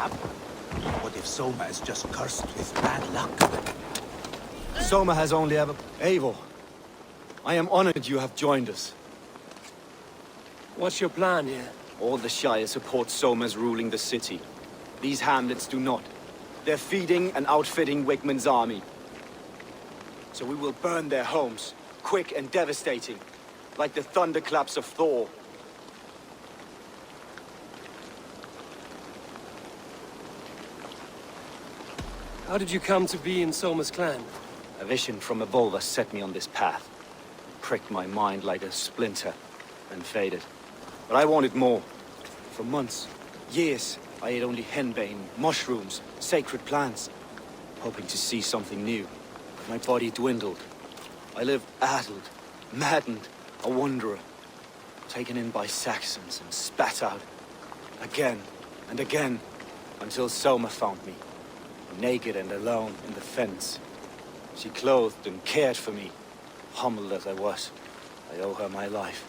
mishap? What if Soma is just cursed with bad luck? Soma has only ever... Eivor, I am honored you have joined us. What's your plan here? All the Shire support Soma's ruling the city. These hamlets do not. They're feeding and outfitting Wigmund's army. So we will burn their homes, quick and devastating, like the thunderclaps of Thor. How did you come to be in Soma's clan? A vision from above us set me on this path. It pricked my mind like a splinter, and faded. But I wanted more. For months, years, I ate only henbane, mushrooms, sacred plants, hoping to see something new. But my body dwindled. I lived addled, maddened, a wanderer, taken in by Saxons and spat out, again and again, until Soma found me, naked and alone in the fens. She clothed and cared for me, humbled as I was. I owe her my life.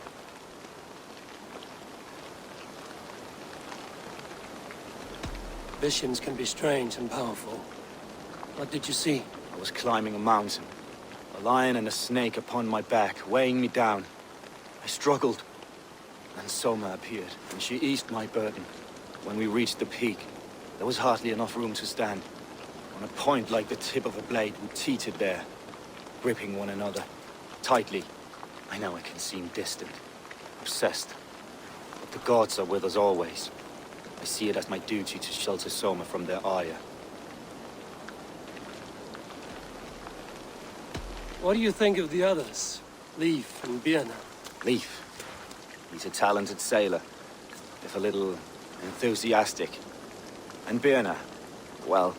Visions can be strange and powerful. What did you see? I was climbing a mountain. A lion and a snake upon my back, weighing me down. I struggled. Then Soma appeared, and she eased my burden. When we reached the peak, there was hardly enough room to stand. On a point like the tip of a blade, we teetered there, gripping one another, tightly. I know it can seem distant, obsessed, but the gods are with us always. I see it as my duty to shelter Soma from their ire. What do you think of the others? Leif and Birna? Leif. He's a talented sailor, if a little enthusiastic. And Birna, well...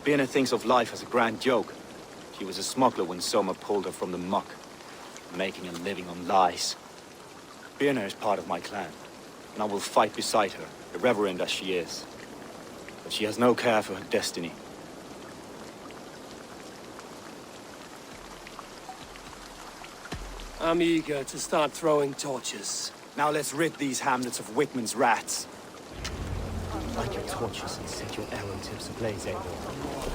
Birna thinks of life as a grand joke. She was a smuggler when Soma pulled her from the muck, making a living on lies. Birna is part of my clan, and I will fight beside her, irreverent as she is. But she has no care for her destiny. I'm eager to start throwing torches. Now let's rid these hamlets of Wigmund's rats. Light your torches and set your arrow tips ablaze, Eivor.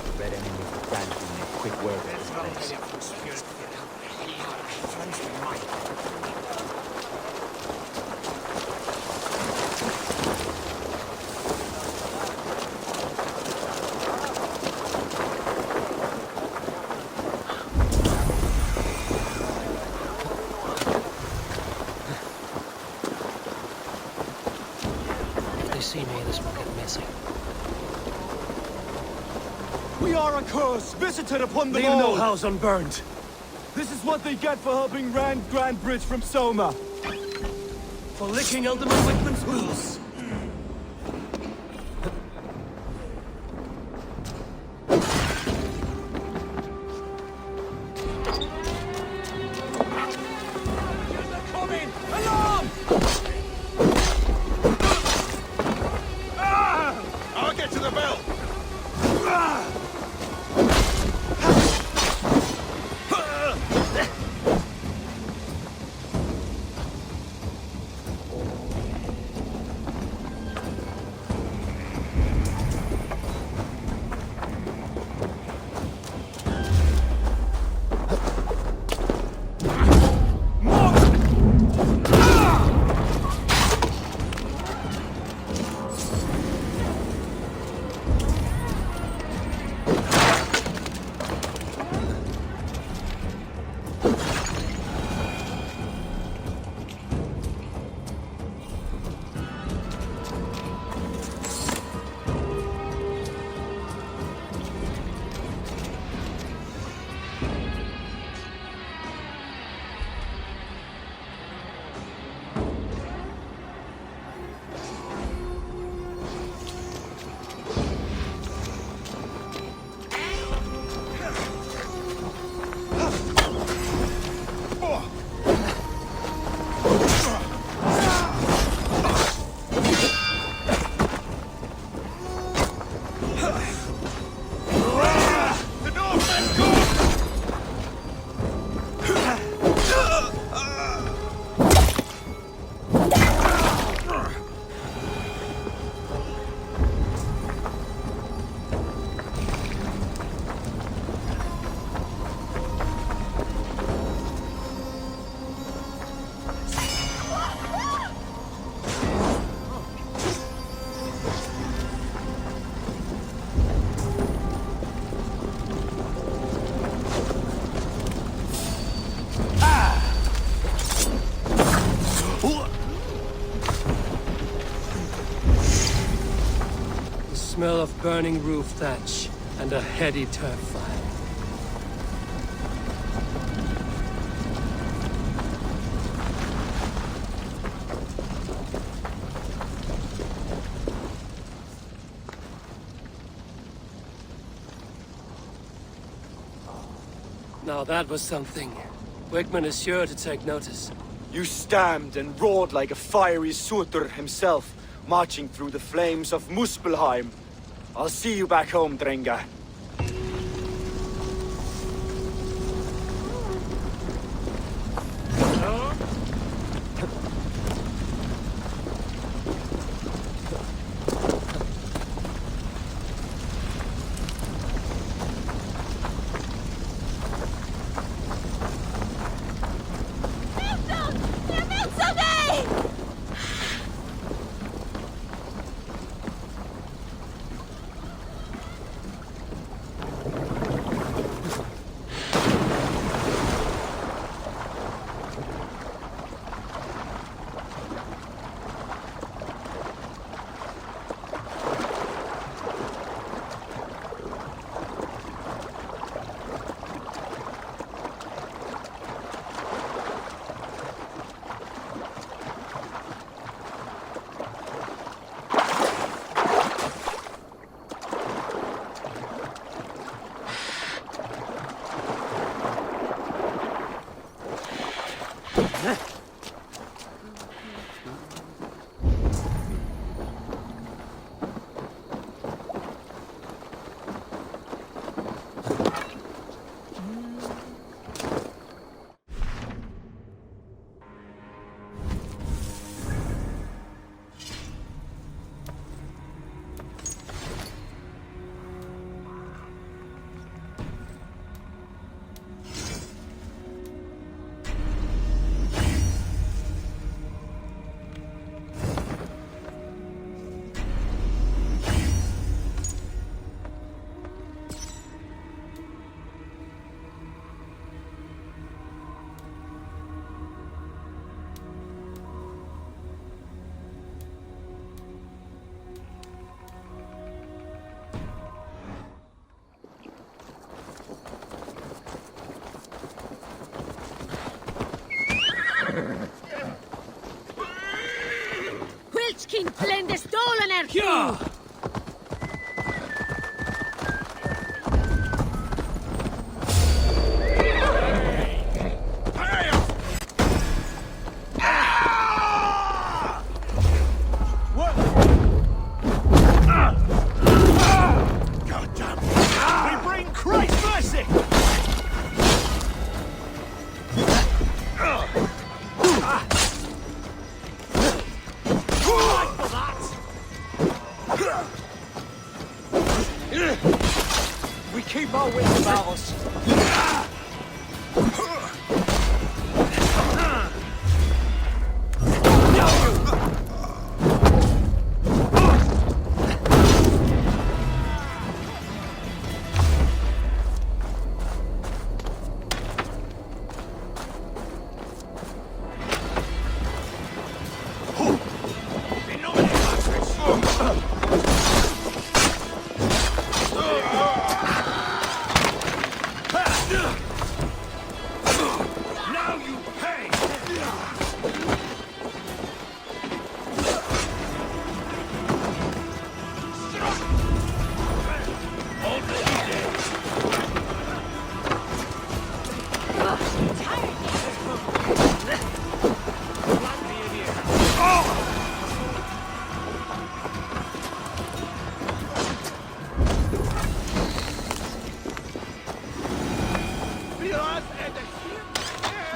The red enemy of the branch will make quick work of this place. See me, this will get messy. We are a curse, visited upon the Leave no house unburned. This is what they get for helping Rand Grand Bridge from Soma. For licking Elderman Wigmund's wounds. smell of burning roof thatch and a heady turf fire. Now that was something. Wickman is sure to take notice. You stamped and roared like a fiery Surtur himself, marching through the flames of Muspelheim. I'll see you back home, Drenga. Vildskin plände stolen er fru! We keep our wits about us.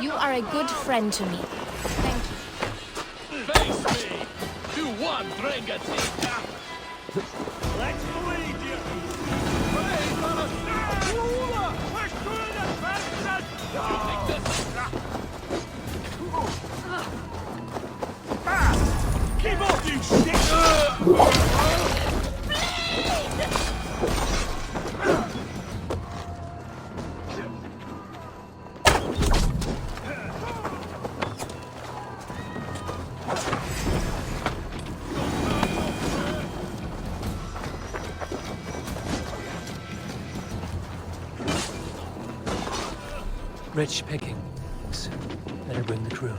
You are a good friend to me. Thank you. Face me! You won, Drengatika! Let's believe you! Pray for us! We're good at medicine! You think this? Keep off, you shit! Rich pickings. Better bring the crew.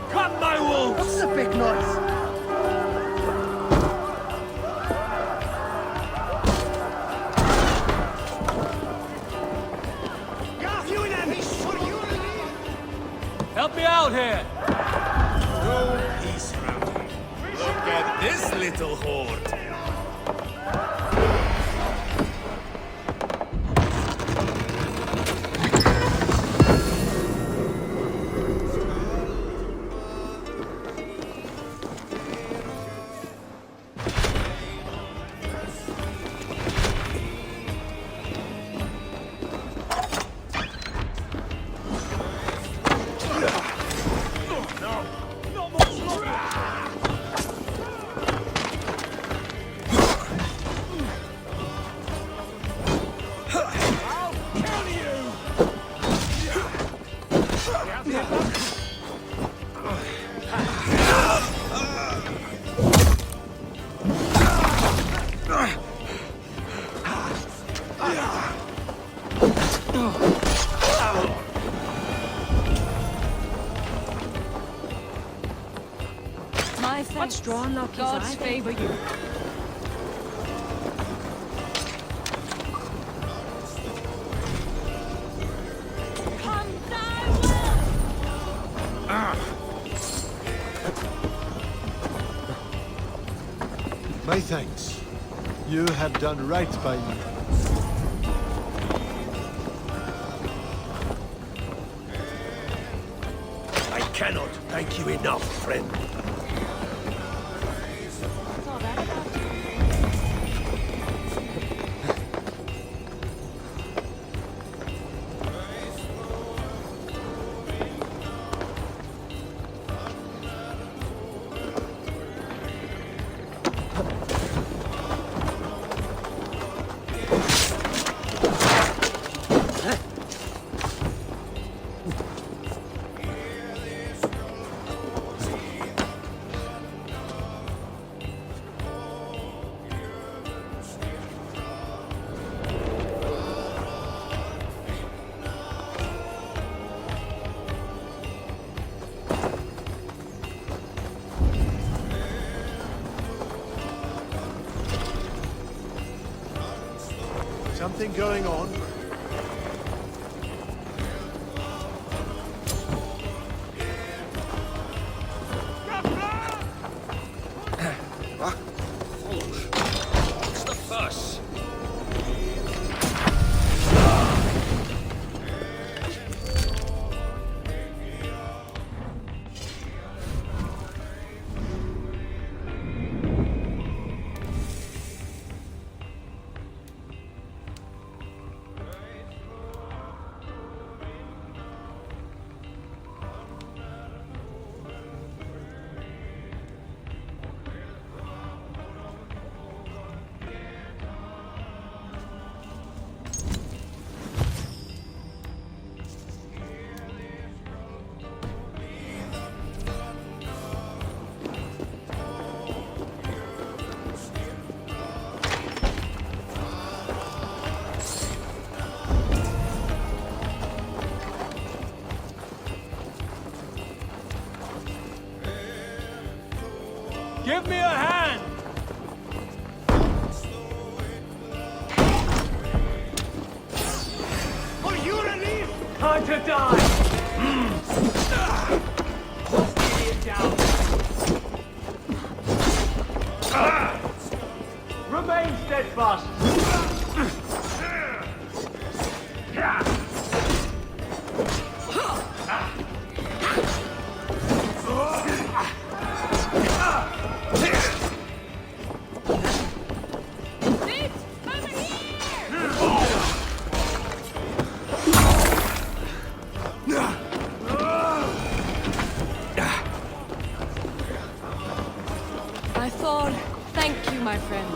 Come, my wolves! What's the big noise? Help me out here! No peace around here. Look at this little horde. My thanks. Drawn luck God's favor you. Come thy My thanks. You have done right by me. I cannot thank you enough, friend. Something going on? What's the fuss? Give me a hand! For your relief! Time to die! Idiot down! Remain steadfast! Thank you, my friend.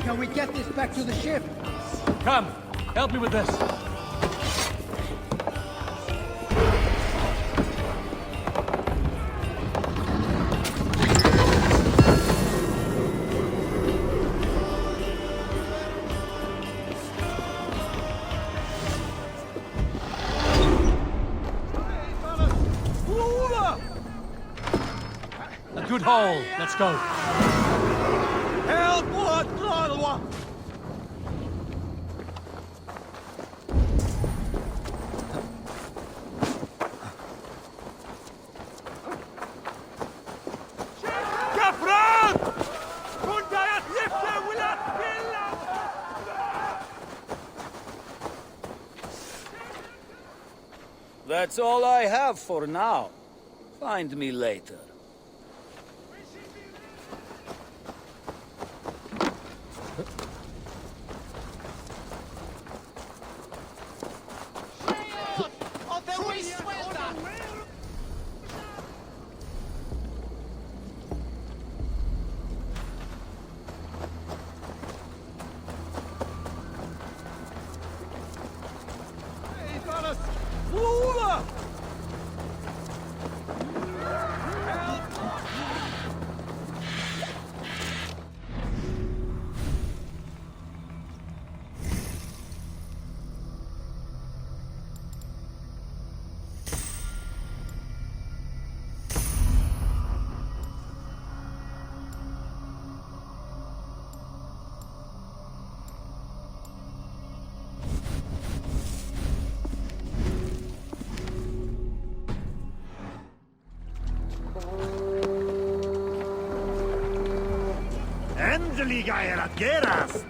Shall we get this back to the ship? Come, help me with this. A good haul. Let's go. Help! What? Kapran! Kunta jag lyfter vill att spilla! That's all I have for now. Find me later. Äntligen är att gerast!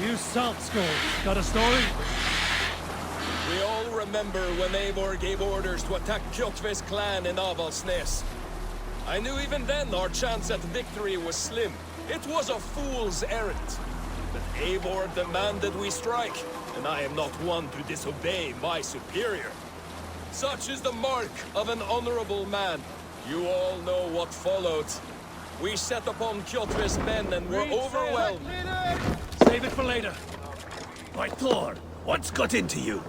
You salt skull. Got a story? We all remember when Eivor gave orders to attack Kjotve's clan in Avaldsnes. I knew even then our chance at victory was slim. It was a fool's errand. But Eivor demanded we strike, and I am not one to disobey my superior. Such is the mark of an honorable man. You all know what followed. We set upon Kjotve's men and were overwhelmed. Save it for later. By Thor, what's got into you?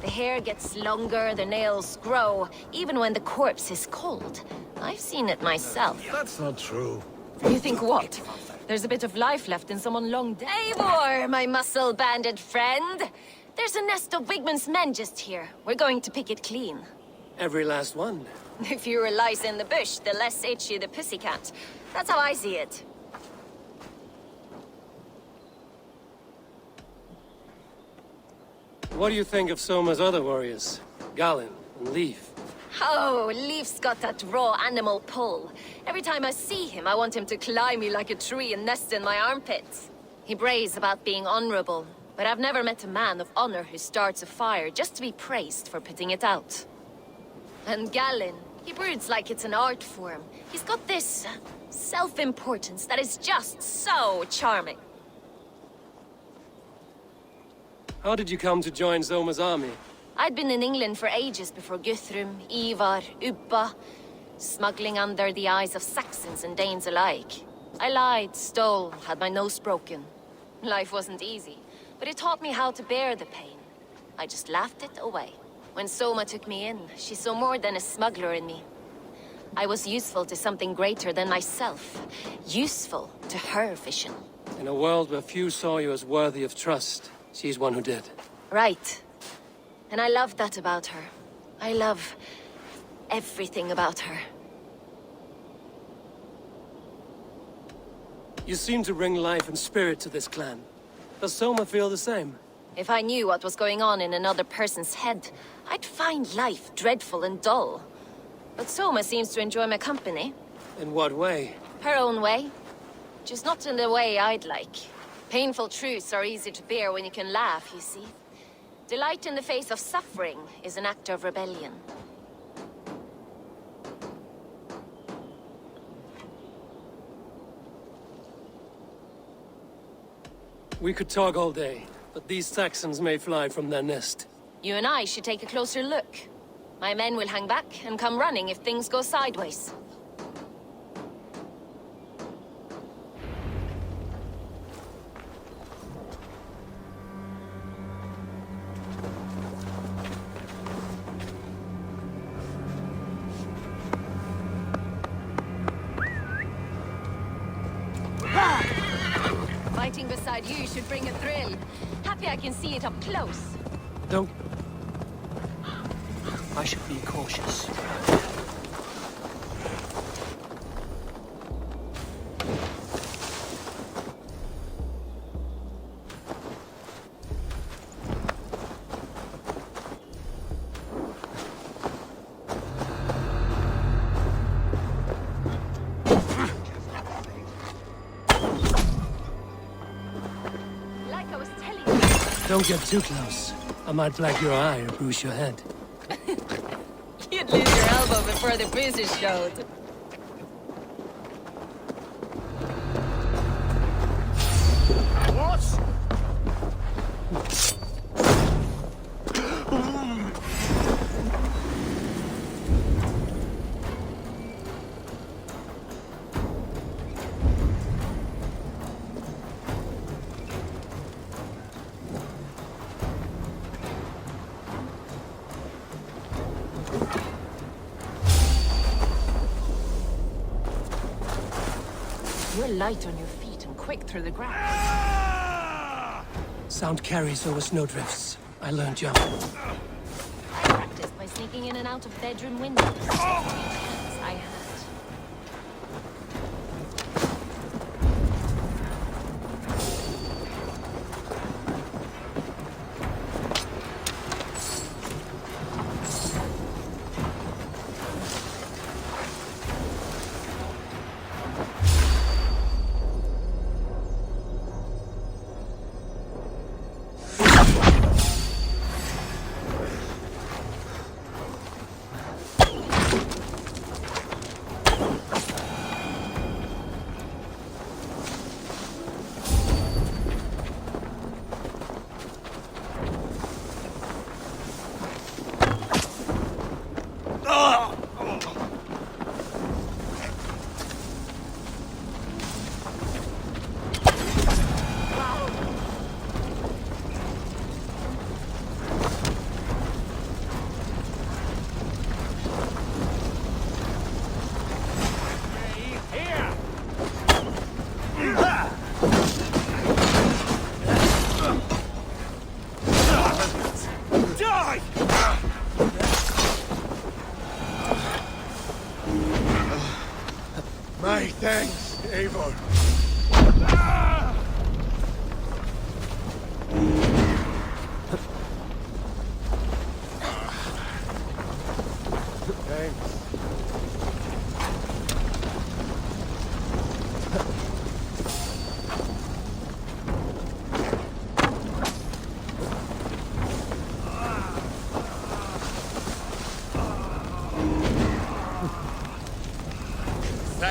The hair gets longer, the nails grow, even when the corpse is cold. I've seen it myself. That's not true. You think what? There's a bit of life left in someone long dead. Eivor, my muscle-banded friend! There's a nest of Wigman's men just here. We're going to pick it clean. Every last one. The fewer lice in the bush, the less itchy the pussycat. That's how I see it. What do you think of Soma's other warriors? Galen and Leif? Oh, Leif's got that raw animal pull. Every time I see him, I want him to climb me like a tree and nest in my armpits. He brays about being honorable, but I've never met a man of honor who starts a fire just to be praised for putting it out. And Galen, he broods like it's an art form. He's got this self-importance that is just so charming. How did you come to join Soma's army? I'd been in England for ages before Guthrum, Eivor, Ubba, smuggling under the eyes of Saxons and Danes alike. I lied, stole, had my nose broken. Life wasn't easy, but it taught me how to bear the pain. I just laughed it away. When Soma took me in, she saw more than a smuggler in me. I was useful to something greater than myself. Useful to her vision. In a world where few saw you as worthy of trust, she's one who did. Right. And I love that about her. I love everything about her. You seem to bring life and spirit to this clan. Does Soma feel the same? If I knew what was going on in another person's head, I'd find life dreadful and dull. But Soma seems to enjoy my company. In what way? Her own way. Just not in the way I'd like. Painful truths are easy to bear when you can laugh, you see. Delight in the face of suffering is an act of rebellion. We could talk all day, but these Saxons may fly from their nest. You and I should take a closer look. My men will hang back and come running if things go sideways. Fighting beside you should bring a thrill. Happy I can see it up close. Don't... I should be cautious. Like I was telling you. Don't get too close. I might black your eye or bruise your head. You'd lose your elbow before the bruises showed. What? You're light on your feet and quick through the grass. Sound carries over snowdrifts. I learned jump. I practiced by sneaking in and out of bedroom windows. Yes, I had.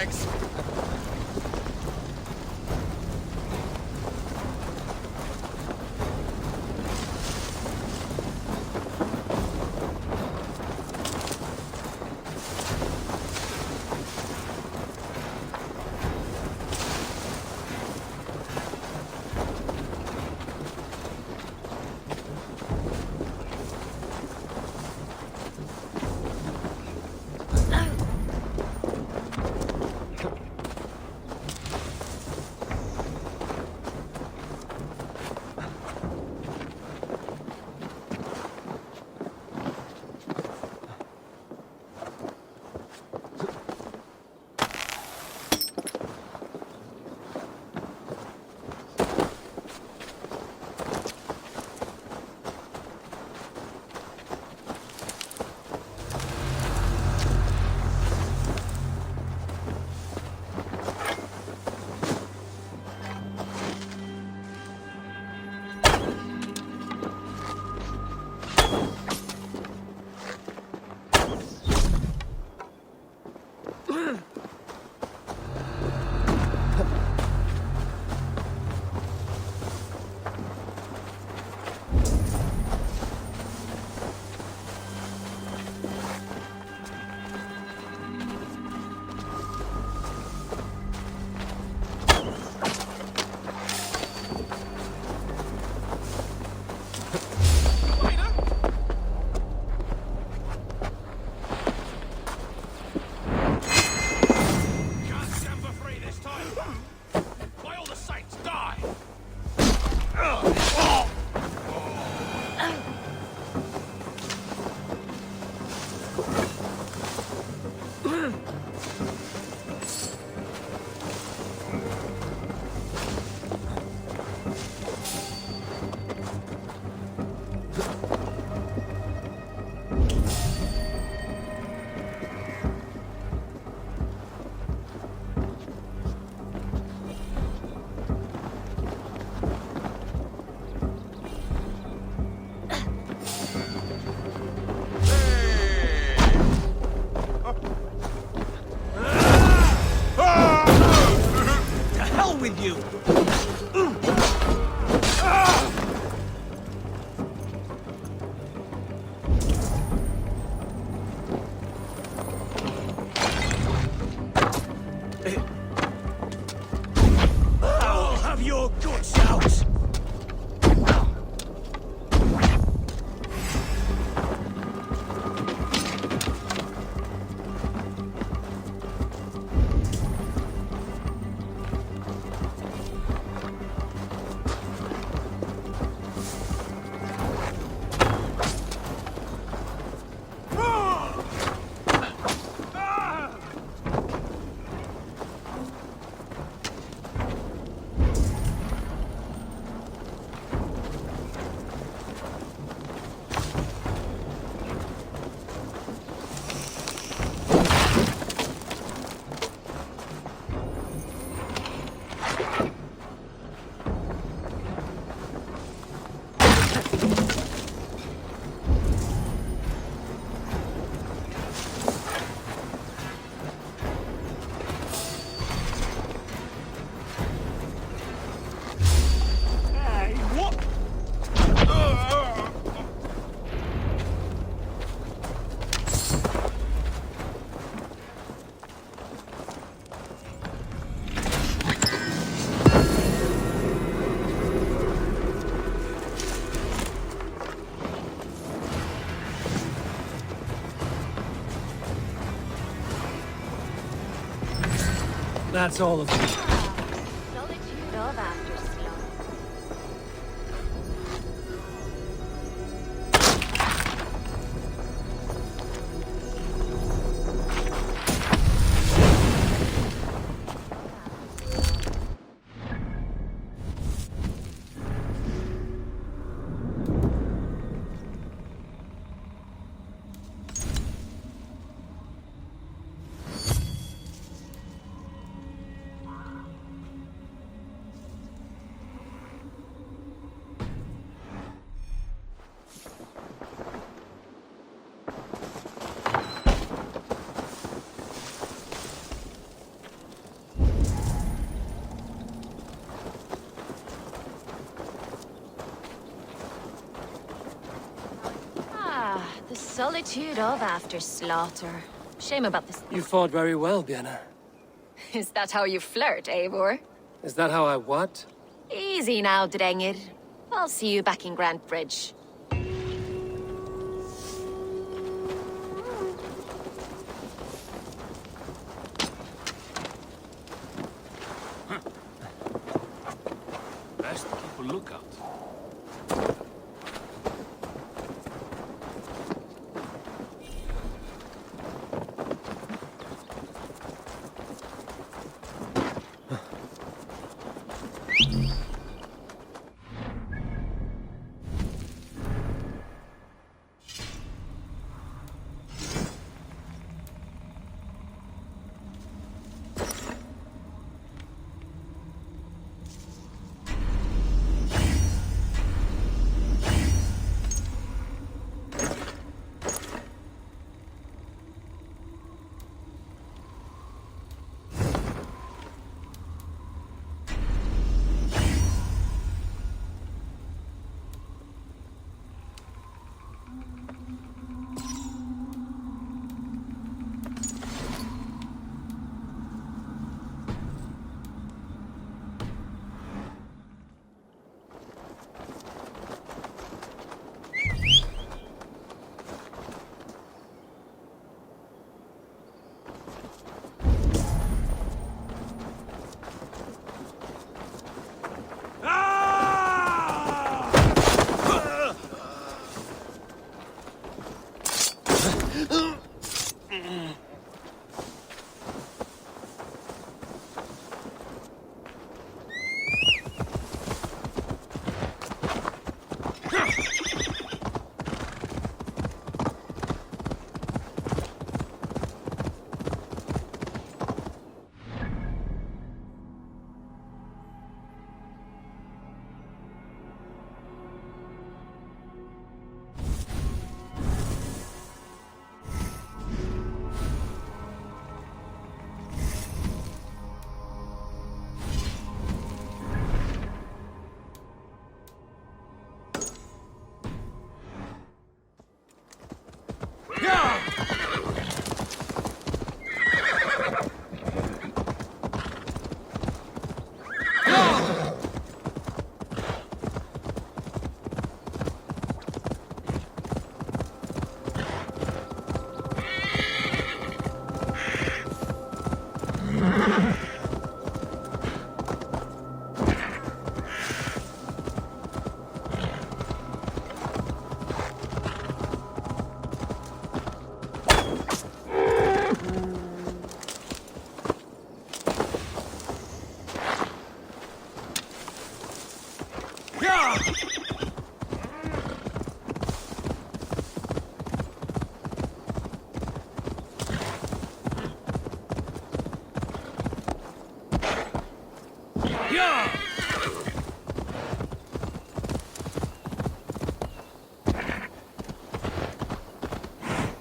thanks. With you! I'll have your guts out! That's all of them. Solitude of Afterslaw. The solitude of after slaughter. Shame about this. You fought very well, Björna. Is that how you flirt, Eivor? Is that how I what? Easy now, Drengir. I'll see you back in Grand Bridge. Best to keep a lookout.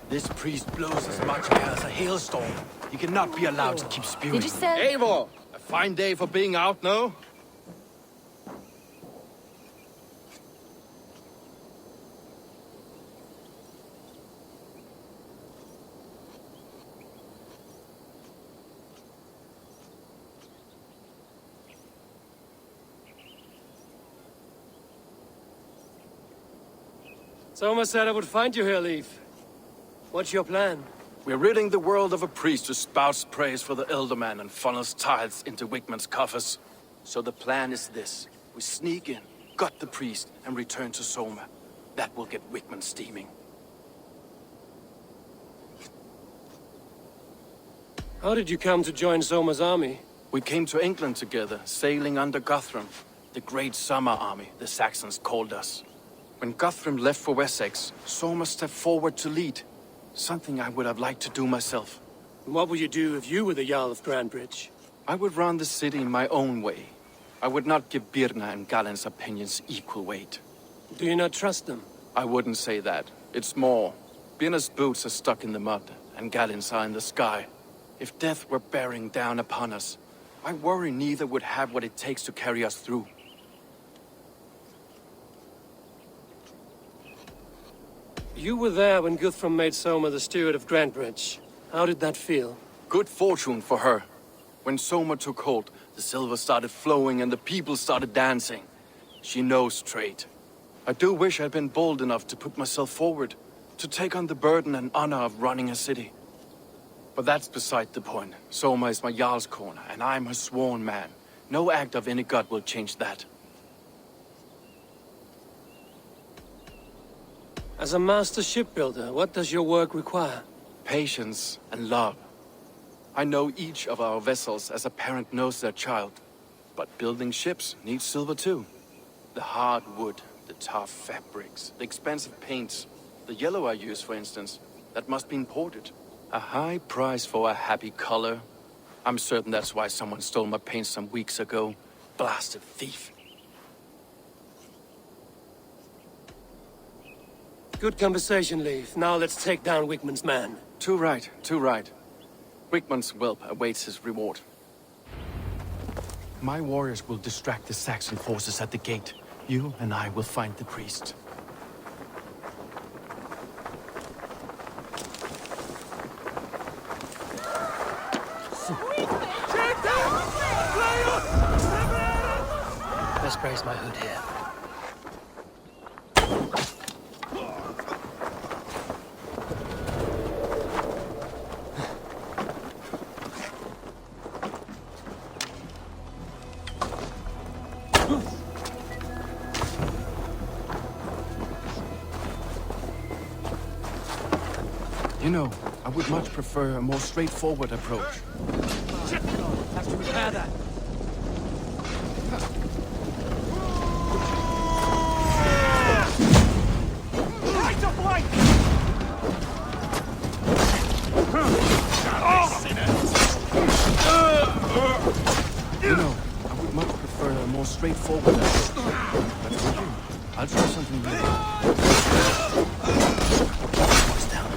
This priest blows as much air as a hailstorm. He cannot be allowed to keep spewing. Did you say? Eivor! A fine day for being out, no? Soma said I would find you here, Leif. What's your plan? We're ridding the world of a priest who spouts praise for the Elderman and funnels tithes into Wickman's coffers. So the plan is this. We sneak in, gut the priest, and return to Soma. That will get Wickman steaming. How did you come to join Soma's army? We came to England together, sailing under Guthrum. The Great Summer Army, the Saxons called us. When Guthrum left for Wessex, Soma stepped forward to lead. Something I would have liked to do myself. What would you do if you were the Jarl of Grandbridge? I would run the city in my own way. I would not give Birna and Galen's opinions equal weight. Do you not trust them? I wouldn't say that. It's more. Birna's boots are stuck in the mud, and Galen's are in the sky. If death were bearing down upon us, I worry neither would have what it takes to carry us through. You were there when Guthrum made Soma the steward of Grantbridge. How did that feel? Good fortune for her. When Soma took hold, the silver started flowing and the people started dancing. She knows trade. I do wish I'd been bold enough to put myself forward, to take on the burden and honor of running a city. But that's beside the point. Soma is my Jarl's corner, and I'm her sworn man. No act of any god will change that. As a master shipbuilder, what does your work require? Patience and love. I know each of our vessels as a parent knows their child. But building ships needs silver too. The hard wood, the tough fabrics, the expensive paints. The yellow I use, for instance, that must be imported. A high price for a happy color. I'm certain that's why someone stole my paint some weeks ago. Blasted thief. Good conversation, Leif. Now let's take down Wigmund's man. Too right, too right. Wigmund's whelp awaits his reward. My warriors will distract the Saxon forces at the gate. You and I will find the priest. Best raise my hood here. You know, I would much prefer a more straightforward approach. Have to repair that. Right to flank! You know, I would much prefer a more straightforward approach. But for you, I'll try something new. What's down?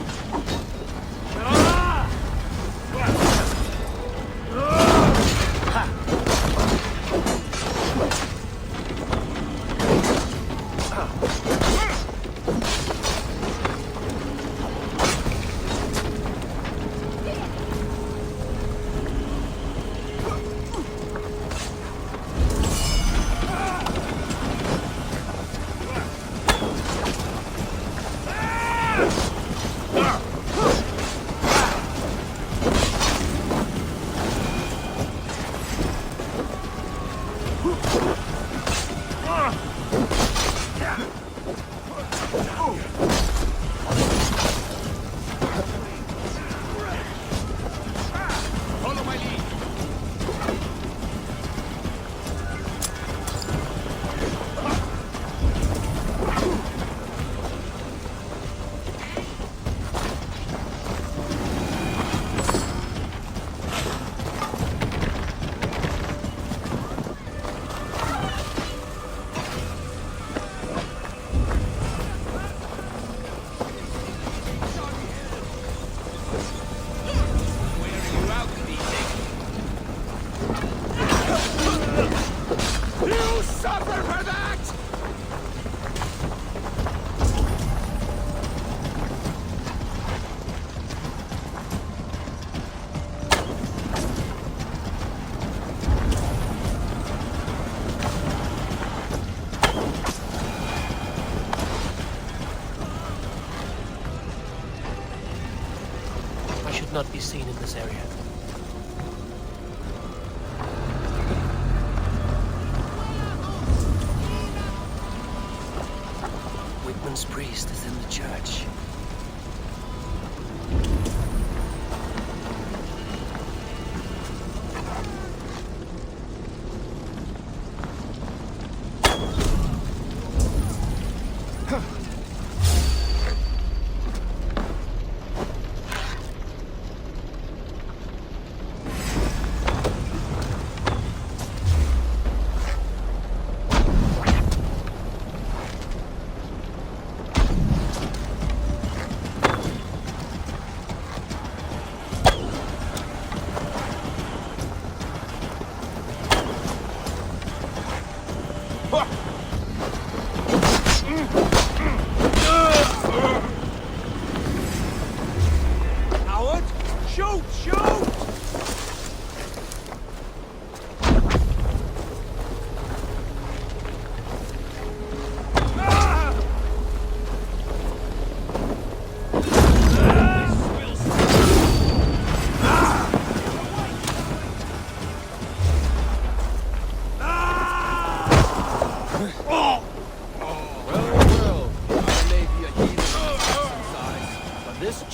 Not be seen in this area. Wigmund's priest is in the church.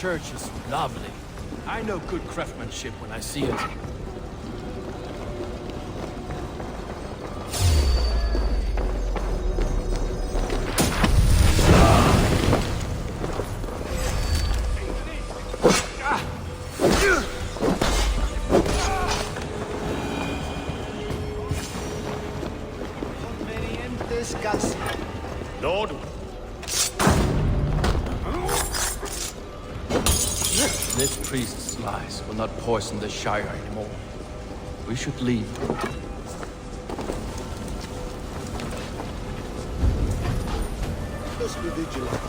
church is lovely. I know good craftsmanship when I see it. Lord, This priest's lies will not poison the Shire anymore. We should leave. Let's be vigilant.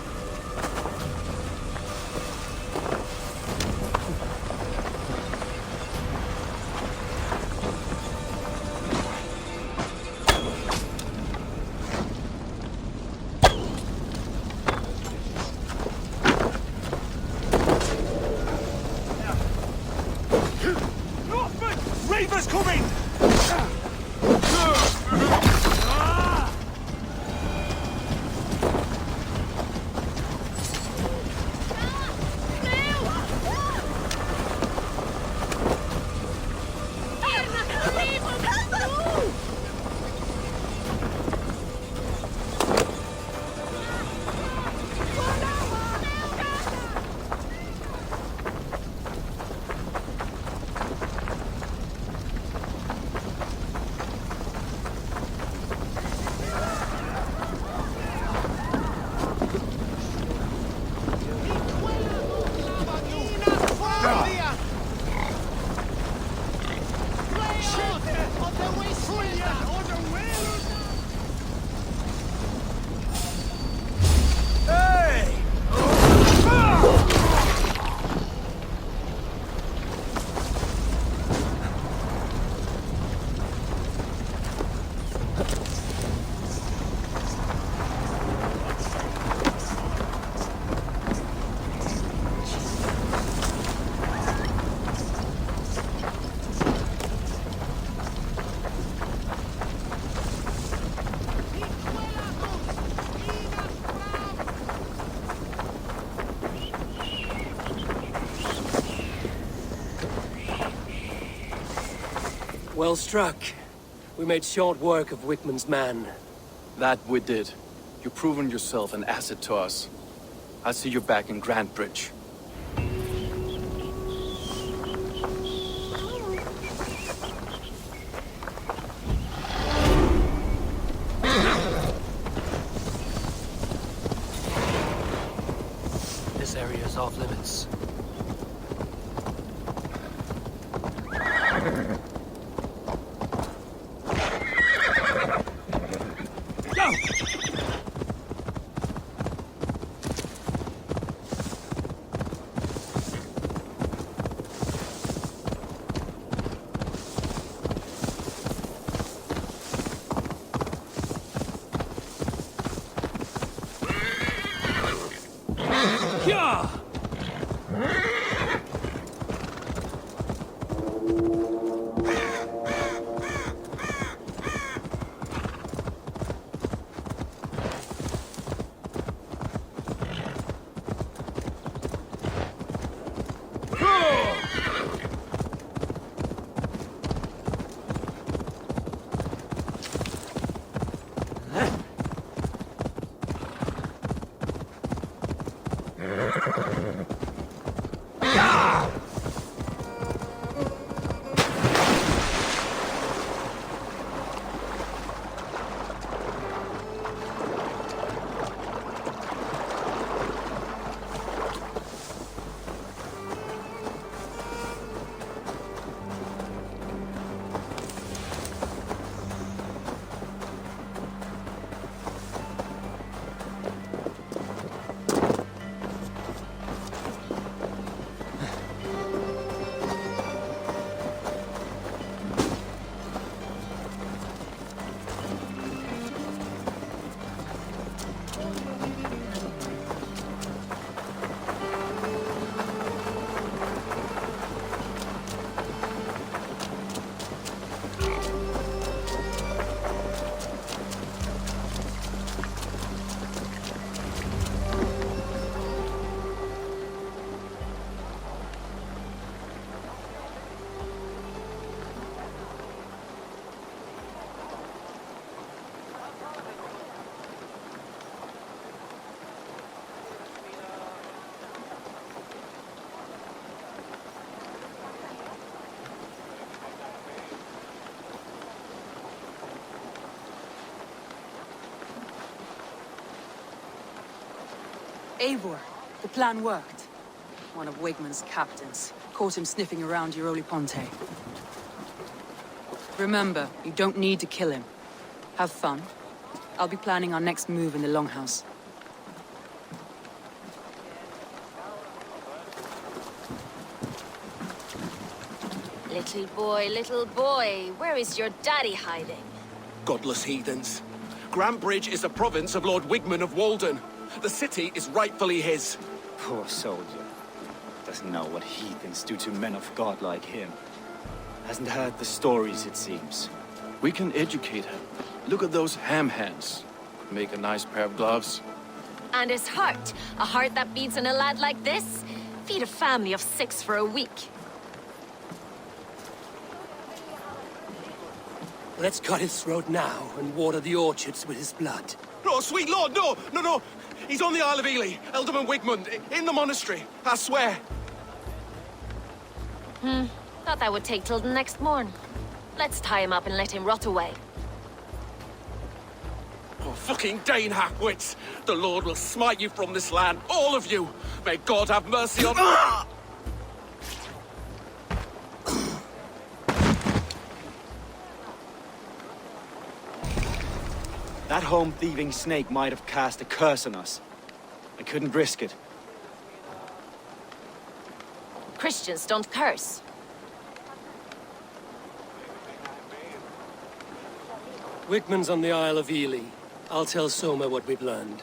Reaver's coming! Well struck. We made short work of Wickman's man. That we did. You've proven yourself an asset to us. I'll see you back in Grantbridge. This area is off limits. Eivor, the plan worked. One of Wigman's captains. Caught him sniffing around Euroli Ponte. Remember, you don't need to kill him. Have fun. I'll be planning our next move in the Longhouse. Little boy, where is your daddy hiding? Godless heathens. Grantbridge is a province of Lord Wigman of Walden. The city is rightfully his. Poor soldier. Doesn't know what heathens do to men of God like him. Hasn't heard the stories, it seems. We can educate him. Look at those ham hands. Make a nice pair of gloves. And his heart. A heart that beats in a lad like this? Feed a family of 6 for a week. Let's cut his throat now and water the orchards with his blood. No, sweet lord, no! No! He's on the Isle of Ely, Ealdorman Wigmund, in the monastery, I swear. Thought that would take till the next morn. Let's tie him up and let him rot away. Oh, fucking Dane halfwits! The Lord will smite you from this land, all of you! May God have mercy on... That home-thieving snake might have cast a curse on us. I couldn't risk it. Christians don't curse. Wigman's on the Isle of Ely. I'll tell Soma what we've learned.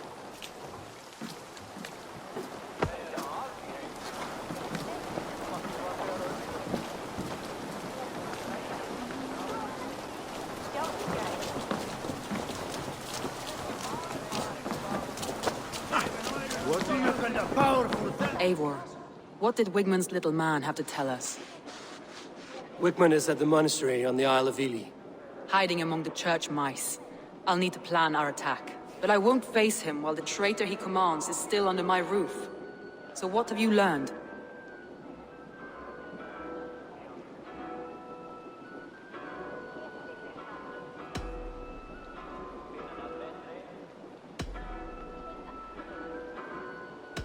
Eivor, what did Wigman's little man have to tell us? Wigman is at the monastery on the Isle of Ely. Hiding among the church mice. I'll need to plan our attack. But I won't face him while the traitor he commands is still under my roof. So what have you learned?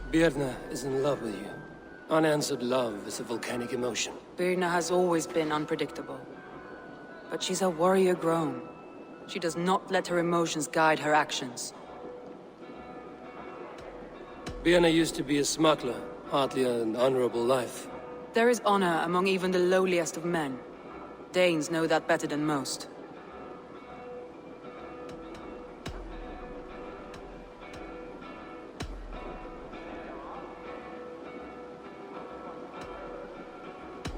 Birna is in love with you. Unanswered love is a volcanic emotion. Birna has always been unpredictable. But she's a warrior grown. She does not let her emotions guide her actions. Birna used to be a smuggler, hardly an honorable life. There is honor among even the lowliest of men. Danes know that better than most.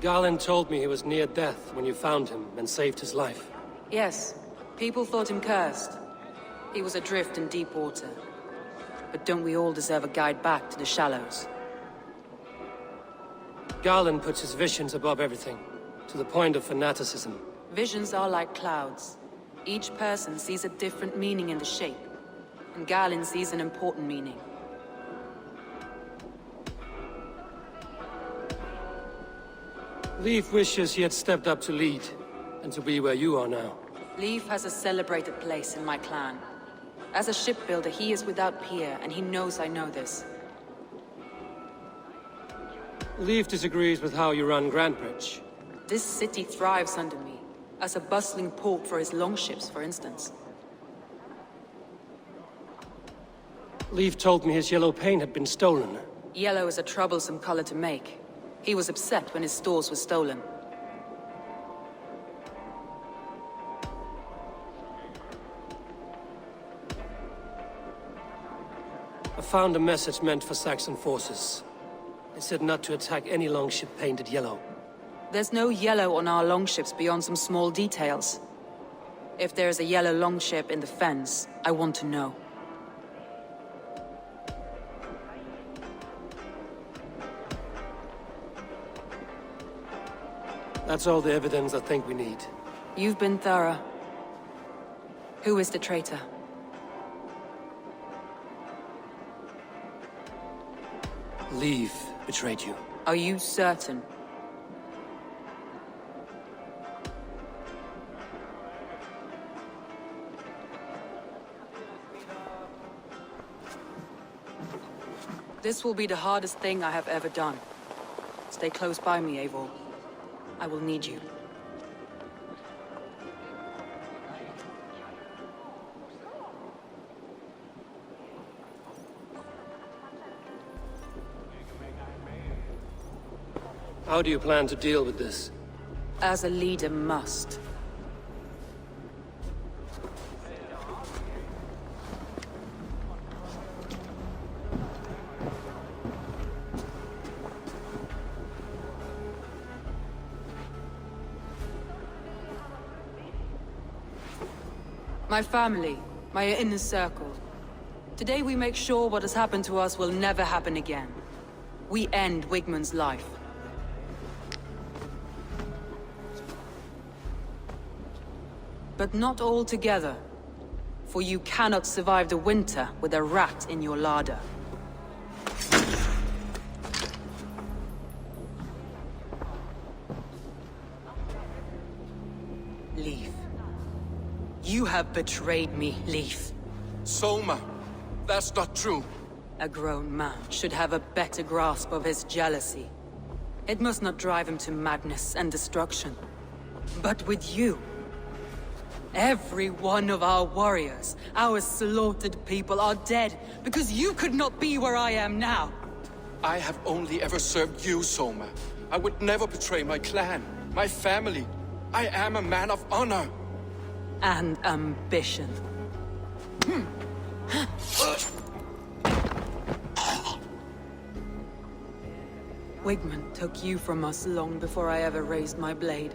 Garland told me he was near death when you found him and saved his life. Yes, people thought him cursed. He was adrift in deep water. But don't we all deserve a guide back to the shallows? Garland puts his visions above everything, to the point of fanaticism. Visions are like clouds. Each person sees a different meaning in the shape, and Garland sees an important meaning. Leif wishes he had stepped up to lead, and to be where you are now. Leif has a celebrated place in my clan. As a shipbuilder, he is without peer, and he knows I know this. Leif disagrees with how you run Grantbridge. This city thrives under me, as a bustling port for his longships, for instance. Leif told me his yellow paint had been stolen. Yellow is a troublesome color to make. He was upset when his stores were stolen. I found a message meant for Saxon forces. It said not to attack any longship painted yellow. There's no yellow on our longships beyond some small details. If there's a yellow longship in the fens, I want to know. That's all the evidence I think we need. You've been thorough. Who is the traitor? Leif betrayed you. Are you certain? This will be the hardest thing I have ever done. Stay close by me, Eivor. I will need you. How do you plan to deal with this? As a leader must. My family, my inner circle. Today we make sure what has happened to us will never happen again. We end Wigmund's life. But not all together. For you cannot survive the winter with a rat in your larder. Leaf. You have betrayed me, Leaf. Soma, that's not true. A grown man should have a better grasp of his jealousy. It must not drive him to madness and destruction. But with you, every one of our warriors, our slaughtered people are dead because you could not be where I am now. I have only ever served you, Soma. I would never betray my clan, my family. I am a man of honor. And ambition. Wigmund took you from us long before I ever raised my blade.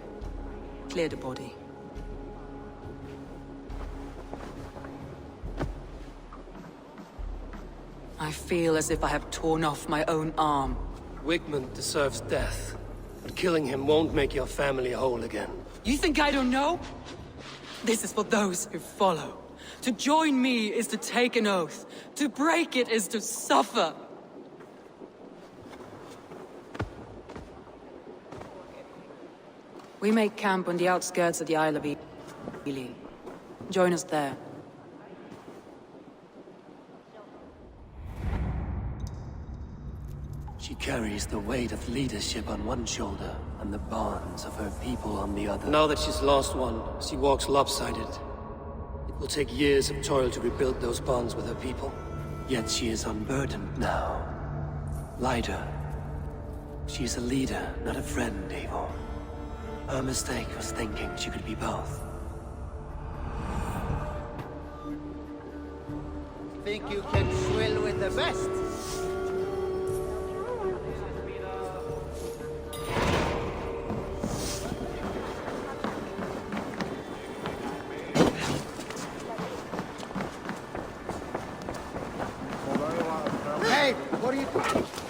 Clear the body. I feel as if I have torn off my own arm. Wigmund deserves death, but killing him won't make your family whole again. You think I don't know? This is for those who follow. To join me is to take an oath. To break it is to suffer. We make camp on the outskirts of the Isle of Ely. Join us there. She carries the weight of leadership on one shoulder and the bonds of her people on the other. Now that she's lost one, she walks lopsided. It will take years of toil to rebuild those bonds with her people. Yet she is unburdened now. Lighter. She's a leader, not a friend, Eivor. Her mistake was thinking she could be both. Think you can swill with the best? Hey, what are you doing?